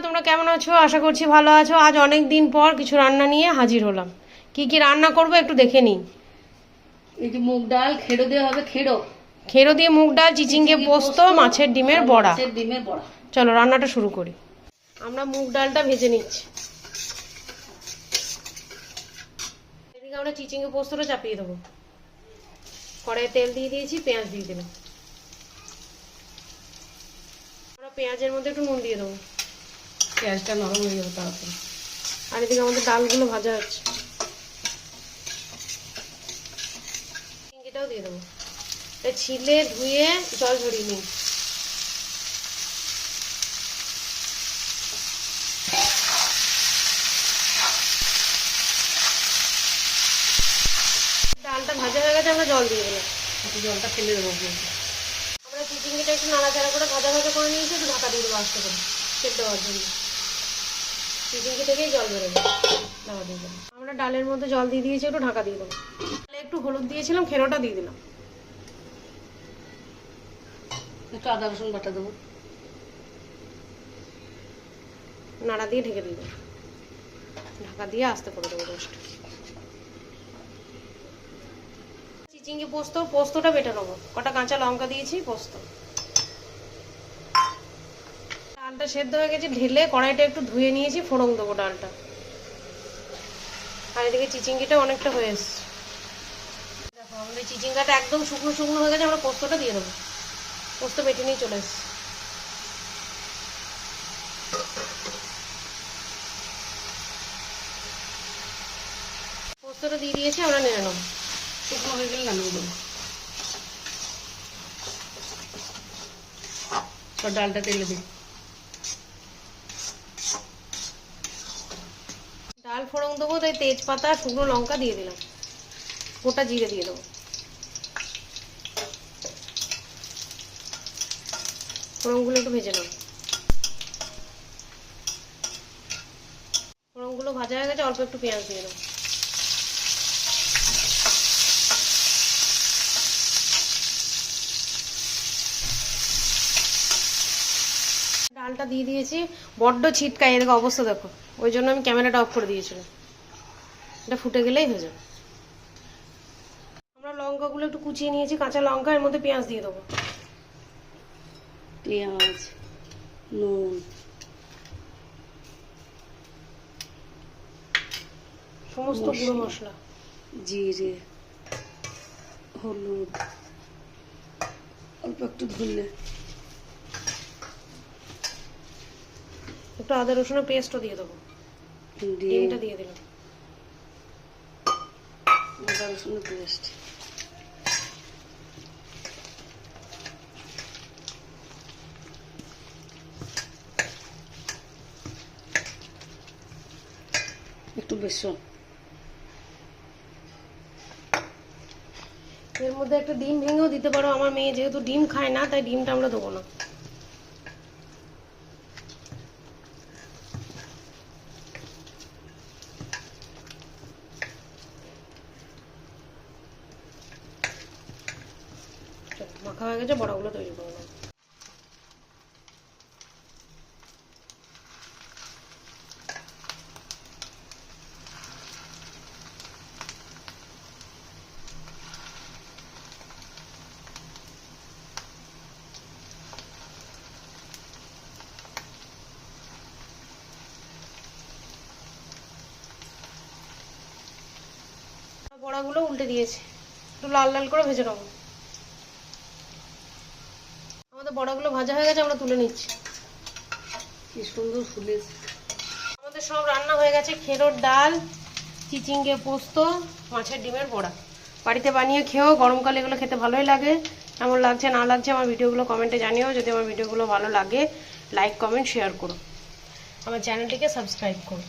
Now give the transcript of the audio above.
তোমরা কেমন আছো? আশা করছি ভালো আছো। আজ অনেক দিন পর কিছু রান্না নিয়ে হাজির হলাম। কি কি রান্না করব একটু দেখে নিই। এই যে মুগ ডাল খেড়ো দেওয়া হবে, খেরো দিয়ে মুগ ডাল, চিচিঙ্গে পোস্ত, মাছের ডিমের বড়া। চলো রান্নাটা শুরু করি। আমরা মুগ ডালটা ভেজে নিচ্ছি। এদিকে আমরা চিচিঙ্গে পোস্তটা চাপিয়ে দেবো। কড়াইয়ে তেল দিয়ে দিয়েছি, পেঁয়াজ দিয়ে দিলাম। আমরা পেঁয়াজের মধ্যে একটু নুন দিয়ে দেবো, পেঁয়াজটা নরম হয়ে যাবে তাড়াতাড়ি। আর এদিকে আমাদের ডালগুলো ভাজা হচ্ছে। চিংড়িটাও দিয়ে দেবো, ছিলে ধুয়ে জল ঝরিয়ে নিই। ডালটা ভাজা হয়ে গেছে, আমরা জল দিয়ে দিলাম। জলটা ফেলে দেবো। আমরা চিচিঙ্গিটা একটু নাড়াচাড়া করে ভাজা ভাজা করে নিয়েছি, একটু ঢাকা দিয়ে দেবো আস্তে করে সেদ্ধ হওয়ার জন্য। চিচিঙ্গি থেকেই জল বেরোবে, ঢাকা দিয়ে দেবো। আমরা ডালের মধ্যে জল দিয়ে দিয়েছি, একটু ঢাকা দিয়ে দেবো। ডালে একটু হলুদ দিয়েছিলাম, খেরোটা দিয়ে দিলাম। একটু আদা রসুন বাটা দেবো, নাড়া দিয়ে ঢেকে দিয়ে দেবো। ঢাকা দিয়ে আস্তে করে দেবো রোস্ট। চিচিঙ্গি পোস্তটা বেটে নেবো। কটা কাঁচা লঙ্কা দিয়েছি, পোস্ত। ডালটা সেদ্ধ হয়ে গেছে, ঢেলে কড়াইটা একটু ধুয়ে নিয়েছি, ফোড়ন দেবো ডালটা। আর এদিকে চিচিঙ্গিটা অনেকটা হয়ে এসছে। দেখো আমাদের চিচিঙ্গাটা একদম শুকনো শুকনো হয়ে গেছে, আমরা পোস্তটা দিয়ে দেবো। পোস্ত বেটে নিয়ে চলে এসছে। পোস্তটা দিয়ে দিয়েছি, আমরা নেড়ে নেবো। শুকনো হয়ে গেলে নামিয়ে দেবো। ডালটা তেলে দিই। ডাল ফোড়ন দেবো, তাই তেজপাতা শুকনো লঙ্কা দিয়ে দিলাম, গোটা জিরে দিয়ে দেবো। ফোড়নগুলো একটু ভেজে নেব। ফোড়নগুলো ভাজা হয়ে গেছে, অল্প একটু পেঁয়াজ দিয়ে দেবো। ডালটা দিয়ে দিয়েছি, বড্ড ছিটকায়, এদিকে অবস্থা দেখো। ওই জন্য আমি ক্যামেরাটা অফ করে দিয়েছিলাম। এটা ফুটে গেলেই হয়ে যাবে। আমরা লঙ্কাগুলো একটু কুচিয়ে নিয়েছি, কাঁচা লঙ্কা, এর মধ্যে পেঁয়াজ দিয়ে দেবো। পেঁয়াজ, নুন, সমস্ত গুঁড়ো মশলা, জিরে, হলুদ, অল্প একটু ধরলে, একটু আদা রসুনের পেস্টও দিয়ে দেবো। ডিমটা দিয়ে দিলাম। আদা রসুনের পেস্ট, একটু বেসন। এর মধ্যে একটা ডিম ভেঙেও দিতে পারো। আমার মেয়ে যেহেতু ডিম খায় না, তাই ডিমটা আমরা দেবো না। মাখা হয়ে গেছে, বড়াগুলো তৈরি করবো। বড়াগুলো উল্টে দিয়েছি, একটু লাল লাল করে ভেজে নেবো। আমাদের বড়াগুলো ভাজা হয়ে গেছে, আমরা তুলে নিচ্ছি। কি সুন্দর ফুলেছে। আমাদের সব রান্না হয়ে গেছে। খেরোর ডাল, চিচিঙ্গে পোস্ত, মাছের ডিমের বড়া। বাড়িতে বানিয়ে খেয়েও, গরমকালে এগুলো খেতে ভালোই লাগে। কেমন লাগছে না লাগছে আমার ভিডিওগুলো কমেন্টে জানিও। যদি আমার ভিডিওগুলো ভালো লাগে, লাইক কমেন্ট শেয়ার করো, আমার চ্যানেলটিকে সাবস্ক্রাইব করো।